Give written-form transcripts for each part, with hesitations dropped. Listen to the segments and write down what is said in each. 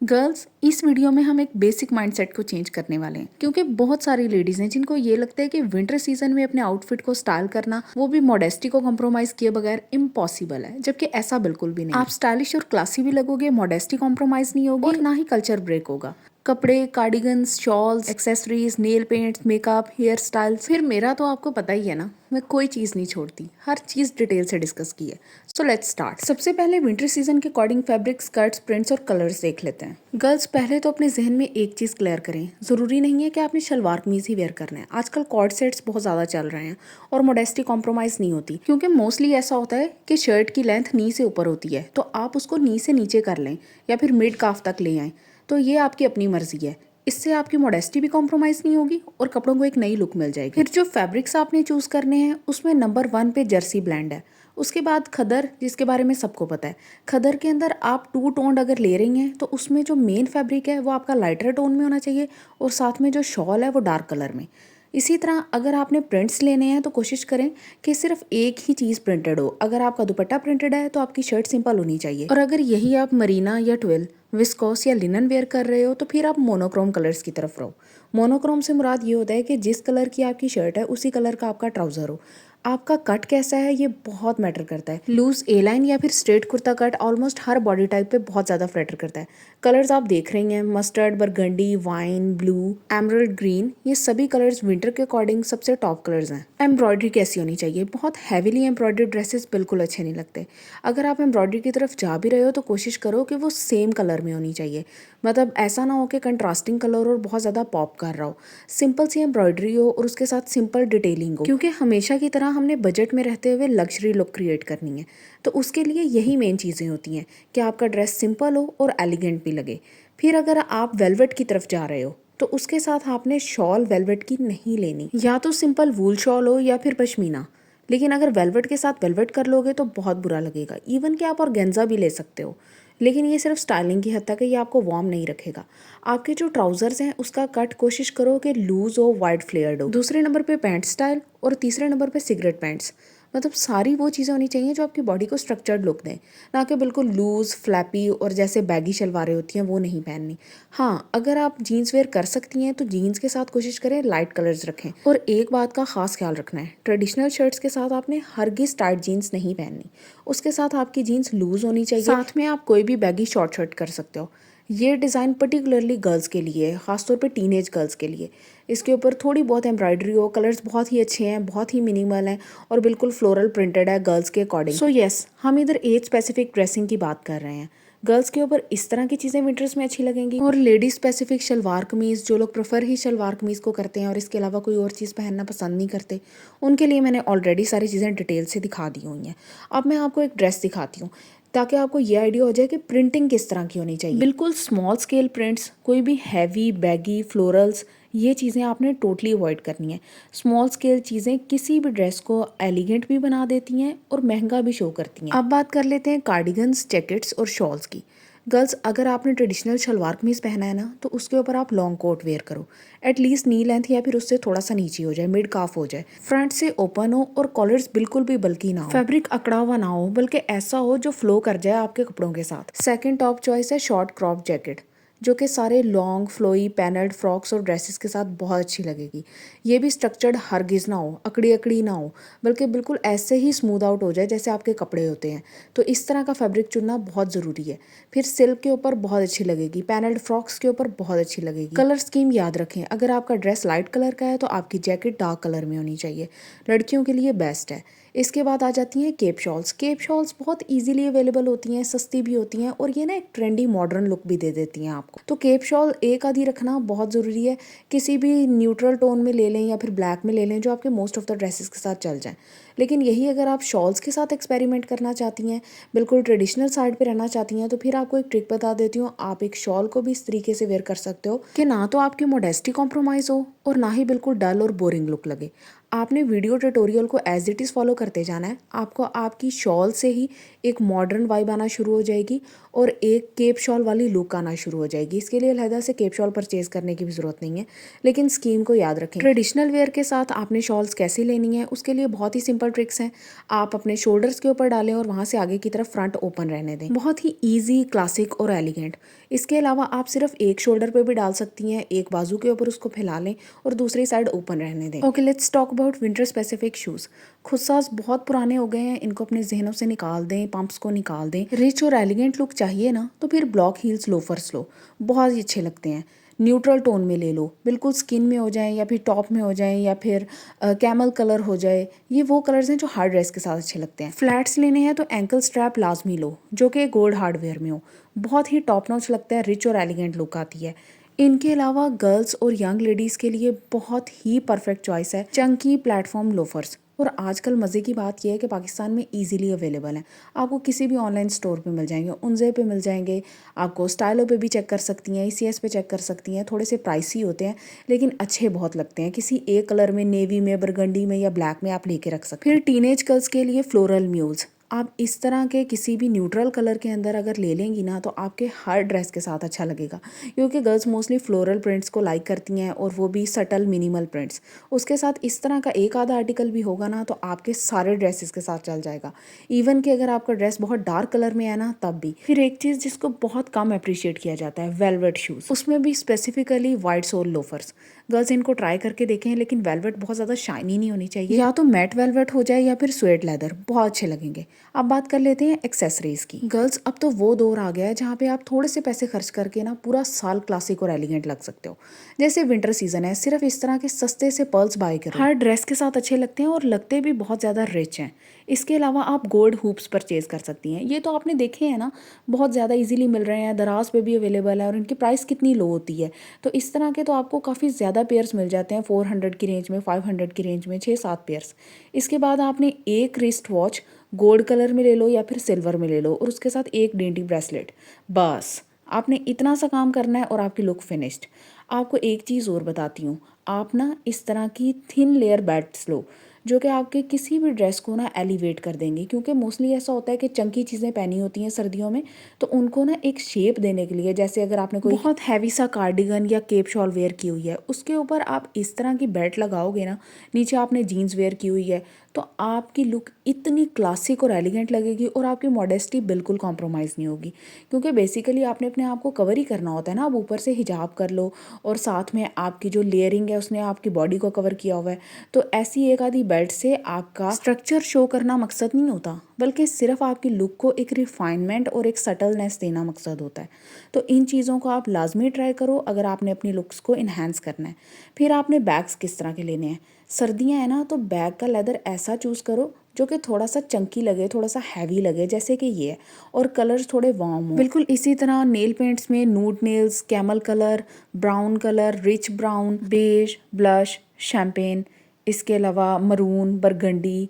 Girls, इस video में हम एक बेसिक माइंडसेट को चेंज करने वाले हैं क्योंकि बहुत सारी लेडीज हैं जिनको ये लगता है कि विंटर सीजन में अपने आउटफिट को स्टाइल करना, वो भी मॉडेस्टी को कॉम्प्रोमाइज किए बगैर, इम्पॉसिबल है। जबकि ऐसा बिल्कुल भी नहीं। आप स्टाइलिश और क्लासी भी लगोगे, मॉडेस्टी कॉम्प्रोमाइज नहीं होगी और ना ही कल्चर ब्रेक होगा। कपड़े, cardigans, shawls, accessories, nail paints, makeup, hair styles, फिर मेरा तो आपको पता ही है ना, मैं कोई चीज़ नहीं छोड़ती, हर चीज़ डिटेल से डिस्कस की है। So let's start. सबसे पहले विंटर सीजन के अकॉर्डिंग फैब्रिक, स्कर्ट्स, प्रिंट्स और कलर्स देख लेते हैं। गर्ल्स, पहले तो अपने जहन में एक चीज़ क्लियर करें, ज़रूरी नहीं है कि आपने शलवार कमीज ही वेयर करना है। आजकल कॉर्ड सेट्स बहुत ज़्यादा चल रहे हैं और मॉडेस्टी कॉम्प्रोमाइज़ नहीं होती, क्योंकि मोस्टली ऐसा होता है कि शर्ट की लेंथ नी से ऊपर होती है, तो आप उसको नी से नीचे कर लें या फिर मिड काफ तक ले आएँ, तो ये आपकी अपनी मर्जी है। इससे आपकी मॉडेस्टी भी कॉम्प्रोमाइज़ नहीं होगी और कपड़ों को एक नई लुक मिल जाएगी। फिर जो फैब्रिक्स आपने चूज़ करने हैं, उसमें नंबर 1 पे जर्सी ब्लेंड है। उसके बाद खदर, जिसके बारे में सबको पता है। खदर के अंदर आप 2 टोन अगर ले रही हैं तो उसमें जो मेन फैब्रिक है वो आपका लाइटर टोन में होना चाहिए और साथ में जो शॉल है वो डार्क कलर में। इसी तरह अगर आपने प्रिंट्स लेने हैं तो कोशिश करें कि सिर्फ एक ही चीज़ प्रिंटेड हो। अगर आपका दुपट्टा प्रिंटेड है तो आपकी शर्ट सिंपल होनी चाहिए, और अगर यही आप मरीना या ट्विल, विस्कोस या लिनन वेयर कर रहे हो तो फिर आप मोनोक्रोम कलर्स की तरफ रहो। मोनोक्रोम से मुराद ये होता है कि जिस कलर की आपकी शर्ट है उसी कलर का आपका ट्राउज़र हो। आपका कट कैसा है ये बहुत मैटर करता है। लूज ए लाइन या फिर स्ट्रेट कुर्ता कट ऑलमोस्ट हर बॉडी टाइप पे बहुत ज़्यादा मैटर करता है। कलर्स आप देख रही हैं, mustard, burgundy, wine, blue, emerald green, ये सभी कलर्स विंटर के अकॉर्डिंग सबसे टॉप कलर्स हैं। एम्ब्रॉयडरी कैसी होनी चाहिए? बहुत हैवीली एम्ब्रॉयडरी ड्रेसेस बिल्कुल अच्छे नहीं लगते। अगर आप एम्ब्रॉयडरी की तरफ जा भी रहे हो तो कोशिश करो कि वो सेम कलर में होनी चाहिए, मतलब ऐसा ना हो कि कंट्रास्टिंग कलर और बहुत ज़्यादा पॉप कर रहा हो। सिंपल सी एम्ब्रॉयडरी हो और उसके साथ सिंपल डिटेलिंग हो, क्योंकि हमेशा की तरह हमने बजट में रहते हुए लग्जरी लुक क्रिएट करनी है। तो उसके लिए यही मेन चीज़ें होती हैं कि आपका ड्रेस सिंपल हो और एलिगेंट भी लगे। फिर अगर आप वेलवेट की तरफ जा रहे हो तो उसके साथ आपने शॉल वेलवेट की नहीं लेनी, या तो सिंपल वूल शॉल हो या फिर पश्मीना। लेकिन अगर वेलवेट के साथ वेलवेट कर लोगे तो बहुत बुरा लगेगा। इवन कि आप ऑर्गेन्जा भी ले सकते हो, लेकिन ये सिर्फ स्टाइलिंग की हद तक है, ये आपको वार्म नहीं रखेगा। आपके जो ट्राउजर्स हैं उसका कट कोशिश करो कि लूज हो, वाइड फ्लेयर्ड हो। दूसरे नंबर पे पैंट स्टाइल और तीसरे नंबर पे सिगरेट पैंट्स। मतलब सारी वो चीज़ें होनी चाहिए जो आपकी बॉडी को स्ट्रक्चर्ड लुक दें, ना कि बिल्कुल लूज, फ्लैपी और जैसे बैगी शलवारें होती हैं वो नहीं पहननी। हाँ, अगर आप जीन्स वेयर कर सकती हैं तो जीन्स के साथ कोशिश करें लाइट कलर्स रखें। और एक बात का खास ख्याल रखना है, ट्रेडिशनल शर्ट्स के साथ आपने हरगिज टाइट जीन्स नहीं पहननी। उसके साथ आपकी जीन्स लूज होनी चाहिए। साथ में आप कोई भी बैगी शॉर्ट शर्ट कर सकते हो। ये डिज़ाइन पर्टिकुलरली गर्ल्स के लिए है, ख़ासतौर पे टीनेज गर्ल्स के लिए। इसके ऊपर थोड़ी बहुत एम्ब्रॉयडरी हो, कलर्स बहुत ही अच्छे हैं, बहुत ही मिनिमल हैं और बिल्कुल फ्लोरल प्रिंटेड है गर्ल्स के अकॉर्डिंग। सो यस, हम इधर एज स्पेसिफिक ड्रेसिंग की बात कर रहे हैं। गर्ल्स के ऊपर इस तरह की चीज़ें विंटर्स में अच्छी लगेंगी। और लेडीज स्पेसिफिक शलवार कमीज़, जो लोग प्रेफर ही शलवार कमीज़ को करते हैं और इसके अलावा कोई और चीज़ पहनना पसंद नहीं करते, उनके लिए मैंने ऑलरेडी सारी चीज़ें डिटेल से दिखा दी हुई हैं। अब मैं आपको एक ड्रेस दिखाती हूँ ताकि आपको ये आइडिया हो जाए कि प्रिंटिंग किस तरह की होनी चाहिए। बिल्कुल स्मॉल स्केल प्रिंट्स, कोई भी हैवी, बैगी, फ्लोरल्स, ये चीज़ें आपने टोटली अवॉइड करनी है। स्मॉल स्केल चीज़ें किसी भी ड्रेस को एलिगेंट भी बना देती हैं और महंगा भी शो करती हैं। अब बात कर लेते हैं कार्डिगन्स, जैकेट्स और शॉल्स की। गर्ल्स, अगर आपने ट्रेडिशनल शलवार कमीज़ पहना है ना तो उसके ऊपर आप लॉन्ग कोट वेयर करो। एटलीस्ट नी लेंथ या फिर उससे थोड़ा सा नीचे हो जाए, मिड काफ हो जाए, फ्रंट से ओपन हो और कॉलर्स बिल्कुल भी बल्कि ना हो, फैब्रिक अकड़ा हुआ ना हो, बल्कि ऐसा हो जो फ्लो कर जाए आपके कपड़ों के साथ। सेकंड टॉप चॉइस है शॉर्ट क्रॉप जैकेट, जो कि सारे लॉन्ग, फ्लोई, पैनल्ड फ्रॉक्स और ड्रेसेस के साथ बहुत अच्छी लगेगी। ये भी स्ट्रक्चर्ड हरगिज ना हो, अकड़ी अकड़ी ना हो, बल्कि बिल्कुल ऐसे ही स्मूथ आउट हो जाए जैसे आपके कपड़े होते हैं। तो इस तरह का फैब्रिक चुनना बहुत ज़रूरी है। फिर सिल्क के ऊपर बहुत अच्छी लगेगी, पैनल्ड फ्रॉक्स के ऊपर बहुत अच्छी लगेगी। कलर स्कीम याद रखें, अगर आपका ड्रेस लाइट कलर का है तो आपकी जैकेट डार्क कलर में होनी चाहिए, लड़कियों के लिए बेस्ट है। इसके बाद आ जाती हैं केप शॉल्स। केप शॉल्स बहुत इजीली अवेलेबल होती हैं, सस्ती भी होती हैं और ये ना एक ट्रेंडी मॉडर्न लुक भी दे देती हैं आपको। तो केप शॉल एक आधी रखना बहुत ज़रूरी है। किसी भी न्यूट्रल टोन में ले लें या फिर ब्लैक में ले लें जो आपके मोस्ट ऑफ द ड्रेसेस के साथ चल जाएं। लेकिन यही अगर आप शॉल्स के साथ एक्सपेरिमेंट करना चाहती हैं, बिल्कुल ट्रेडिशनल साइड पे रहना चाहती हैं, तो फिर आपको एक ट्रिक बता देती हूँ। आप एक शॉल को भी इस तरीके से वेयर कर सकते हो कि ना तो आपकी मोडेस्टी कॉम्प्रोमाइज़ हो और ना ही बिल्कुल डल और बोरिंग लुक लगे। आपने वीडियो ट्यूटोरियल को एज इट इज़ फॉलो करते जाना है। आपको आपकी शॉल से ही एक मॉडर्न वाइब आना शुरू हो जाएगी और एक केप शॉल वाली लुक आना शुरू हो जाएगी। इसके लिए अलहदा से केप शॉल परचेज करने की भी ज़रूरत नहीं है, लेकिन स्कीम को याद रखें। ट्रेडिशनल वेयर के साथ आपने शॉल्स कैसे लेनी है उसके लिए बहुत ही सिंपल ट्रिक्स हैं। आप अपने शोल्डर्स के ऊपर डालें और वहाँ से आगे की तरफ फ्रंट ओपन रहने दें। बहुत ही ईजी, क्लासिक और एलिगेंट। इसके अलावा आप सिर्फ एक शोल्डर पे भी डाल सकती हैं, एक बाजू के ऊपर उसको फैला लें और दूसरी साइड ओपन रहने दें। Okay, let's talk about winter specific shoes. खुद साज बहुत पुराने हो गए हैं, इनको अपने जहनों से निकाल दें, पंप्स को निकाल दें। रिच और एलिगेंट लुक चाहिए ना, तो फिर ब्लॉक हील्स लोफर्स लो, बहुत ही अच्छे लगते हैं। न्यूट्रल टोन में ले लो, बिल्कुल स्किन में हो जाए या फिर टॉप में हो जाए या फिर कैमल कलर हो जाए। ये वो कलर्स हैं जो हार्ड ड्रेस के साथ अच्छे लगते हैं। फ्लैट्स लेने हैं तो एंकल स्ट्रैप लाजमी लो, जो कि गोल्ड हार्डवेयर में हो। बहुत ही टॉप नॉच लगता है, रिच और एलिगेंट लुक आती है। इनके अलावा गर्ल्स और यंग लेडीज़ के लिए बहुत ही परफेक्ट चॉइस है चंकी प्लेटफॉर्म लोफर्स। और आजकल मज़े की बात यह है कि पाकिस्तान में इजीली अवेलेबल हैं। आपको किसी भी ऑनलाइन स्टोर पे मिल जाएंगे, उनजे पे मिल जाएंगे, आपको स्टाइलो पे भी चेक कर सकती हैं, ECS पे चेक कर सकती हैं। थोड़े से प्राइसी होते हैं लेकिन अच्छे बहुत लगते हैं। किसी एक कलर में, नेवी में, बरगंडी में या ब्लैक में आप लेके रख सकते हैं। फिर टीनेज गर्ल्स के लिए फ्लोरल म्यूल्स, आप इस तरह के किसी भी न्यूट्रल कलर के अंदर अगर ले लेंगी ना तो आपके हर ड्रेस के साथ अच्छा लगेगा, क्योंकि गर्ल्स मोस्टली फ्लोरल प्रिंट्स को लाइक करती हैं और वो भी सटल मिनिमल प्रिंट्स। उसके साथ इस तरह का एक आधा आर्टिकल भी होगा ना तो आपके सारे ड्रेसेस के साथ चल जाएगा। इवन कि अगर आपका ड्रेस बहुत डार्क कलर में है ना तब भी। फिर एक चीज़ जिसको बहुत कम अप्रिशिएट किया जाता है, वेलवेट शूज़, उसमें भी specifically white sole loafers. Girls इनको ट्राई करके देखें, लेकिन वेलवेट बहुत ज़्यादा शाइनी नहीं होनी चाहिए। या तो मैट वेलवेट हो जाए या फिर स्वेट लेदर, बहुत अच्छे लगेंगे। अब बात कर लेते हैं एक्सेसरीज की। गर्ल्स, अब तो वो दौर आ गया है जहाँ पे आप थोड़े से पैसे खर्च करके ना पूरा साल क्लासिक और एलिगेंट लग सकते हो। जैसे विंटर सीजन है, सिर्फ इस तरह के सस्ते से पर्ल्स बाय करो, हर ड्रेस के साथ अच्छे लगते हैं और लगते भी बहुत ज़्यादा रिच हैं। इसके अलावा आप गोल्ड हुप्स परचेज कर सकती हैं। ये तो आपने देखे हैं ना, बहुत ज़्यादा इजीली मिल रहे हैं, दराज पे भी अवेलेबल है और इनकी प्राइस कितनी लो होती है। तो इस तरह के तो आपको काफ़ी ज़्यादा पेयर्स मिल जाते हैं, 400 की रेंज में, 500 की रेंज में, 6-7 पेयर्स। इसके बाद आपने एक रिस्ट वॉच गोल्ड कलर में ले लो या फिर सिल्वर में ले लो और उसके साथ एक डेंटी ब्रेसलेट। बस आपने इतना सा काम करना है और आपकी लुक फिनिश्ड। आपको एक चीज़ और बताती हूँ, आप ना इस तरह की थिन लेयर बेल्ट्स लो जो कि आपके किसी भी ड्रेस को ना एलिवेट कर देंगे, क्योंकि मोस्टली ऐसा होता है कि चंकी चीज़ें पहनी होती हैं सर्दियों में, तो उनको ना एक शेप देने के लिए, जैसे अगर आपने कोई बहुत हैवी सा कार्डिगन या केप शॉल वेयर की हुई है, उसके ऊपर आप इस तरह की बेल्ट लगाओगे ना, नीचे आपने जीन्स वेयर की हुई है, तो आपकी लुक इतनी क्लासिक और एलिगेंट लगेगी और आपकी मॉडेस्टी बिल्कुल कॉम्प्रोमाइज़ नहीं होगी। क्योंकि बेसिकली आपने अपने आप को कवर ही करना होता है ना। आप ऊपर से हिजाब कर लो और साथ में आपकी जो लेयरिंग है उसने आपकी बॉडी को कवर किया हुआ है, तो ऐसी एक आधी बेल्ट से आपका स्ट्रक्चर शो करना मकसद नहीं होता, बल्कि सिर्फ आपकी लुक को एक रिफाइनमेंट और एक सटलनेस देना मकसद होता है। तो इन चीज़ों को आप लाजमी ट्राई करो अगर आपने अपनी लुक्स को इन्हांस करना है। फिर आपने बैग्स किस तरह के लेने हैं। सर्दियाँ हैं ना, तो बैग का लेदर ऐसा चूज़ करो जो कि थोड़ा सा चंकी लगे, थोड़ा सा हैवी लगे, जैसे कि ये है, और कलर्स थोड़े वार्म हो। बिल्कुल इसी तरह नेल पेंट्स में nude nails, camel colour, brown colour, rich brown, beige, blush, champagne, इसके अलावा मरून, बरगंडी,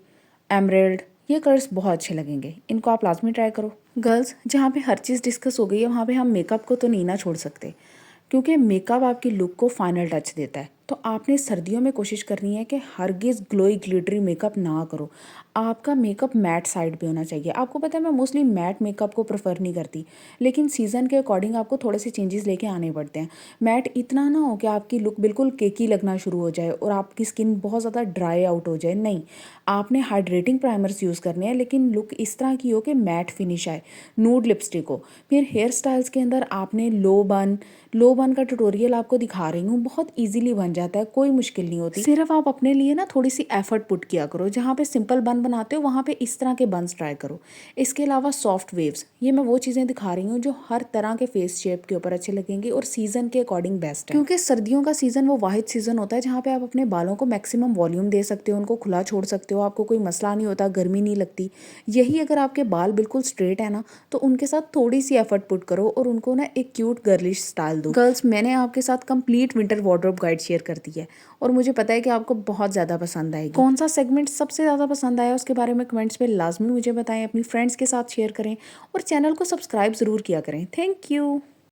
एमरल्ड, ये कलर्स बहुत अच्छे लगेंगे। इनको आप लाजमी ट्राई करो। गर्ल्स, जहाँ पे हर चीज़ डिस्कस हो गई है वहाँ पे हम मेकअप को तो नहीं ना छोड़ सकते, क्योंकि मेकअप आपकी लुक को फाइनल टच देता है। तो आपने सर्दियों में कोशिश करनी है कि हरगिज़ ग्लोई ग्लिटरी मेकअप ना करो। आपका मेकअप मैट साइड पे होना चाहिए। आपको पता है मैं मोस्टली मैट मेकअप को प्रेफर नहीं करती, लेकिन सीज़न के अकॉर्डिंग आपको थोड़े से चेंजेस लेके आने पड़ते हैं। मैट इतना ना हो कि आपकी लुक बिल्कुल केकी लगना शुरू हो जाए और आपकी स्किन बहुत ज़्यादा ड्राई आउट हो जाए। नहीं, आपने हाइड्रेटिंग प्राइमर्स यूज़ करने हैं, लेकिन लुक इस तरह की हो कि मैट फिनिश आए। नूड लिपस्टिक हो। फिर हेयर स्टाइल्स के अंदर आपने लो बन का ट्यूटोरियल आपको दिखा रही हूँ, बहुत इजीली बन जाता है, कोई मुश्किल नहीं होती। सिर्फ आप अपने लिए ना थोड़ी सी एफर्ट पुट किया करो। जहाँ पे सिंपल बन बनाते हो वहाँ पे इस तरह के बन्स ट्राई करो। इसके अलावा सॉफ्ट वेव्स, ये मैं वो चीज़ें दिखा रही हूँ जो हर तरह के फेस शेप के ऊपर अच्छे लगेंगे और सीजन के अकॉर्डिंग बेस्ट है, क्योंकि सर्दियों का सीजन वो वाहिद सीजन होता है जहाँ पे आप अपने बालों को मैक्सिमम वॉल्यूम दे सकते हो, उनको खुला छोड़ सकते हो, आपको कोई मसला नहीं होता, गर्मी नहीं लगती। यही अगर आपके बाल बिल्कुल स्ट्रेट है ना, तो उनके साथ थोड़ी सी एफर्ट पुट करो और उनको ना एक क्यूट गर्लिश स्टाइल दो। गर्ल्स, मैंने आपके साथ complete winter wardrobe guide share कर दी है और मुझे पता है कि आपको बहुत ज़्यादा पसंद आएगी। कौन सा सेगमेंट सबसे ज़्यादा पसंद आया उसके बारे में कमेंट्स में लाजमी मुझे बताएं, अपनी फ्रेंड्स के साथ शेयर करें और चैनल को सब्सक्राइब ज़रूर किया करें। Thank you.